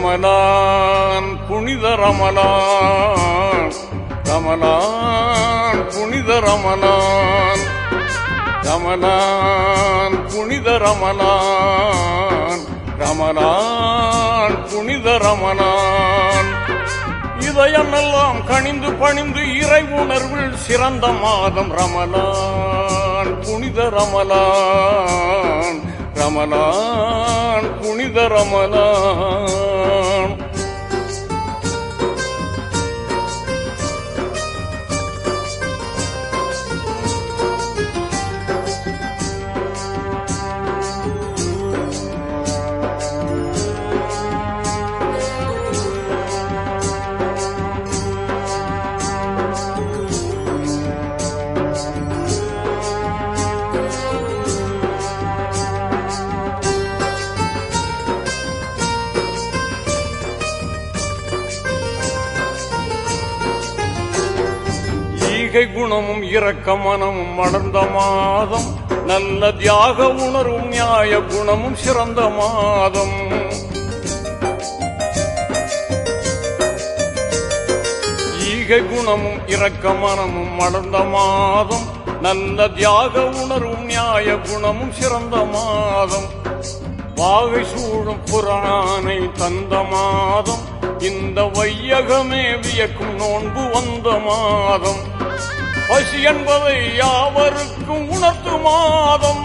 ரமலான் புனித ரமலான், ரமலான் புனித ரமலான், ரமலான் புனித ரமலான், ரமலான் புனித ரமலான். இதயமெல்லாம் கனிந்து பணிந்து இறை உணர்வில் சிறந்த மாதம் ரமலான் புனித ரமலான், ரமலான் புனித ரமலான். குணமும் இரக்க மனமும் மலர்ந்த மாதம், நல்ல தியாக உணர்வும் நியாய குணமும் சிறந்த மாதம். ஈகை குணமும் இரக்க மனமும் மலர்ந்த மாதம், நல்ல தியாக உணர்வும் நியாய குணமும் சிறந்த மாதம். வாகை சூழும் புராணை தந்த மாதம், இந்த வையகமே வியக்கும் நோன்பு வந்த மாதம். பசி என்பதை யாவருக்கும் உணர்த்து மாதம்,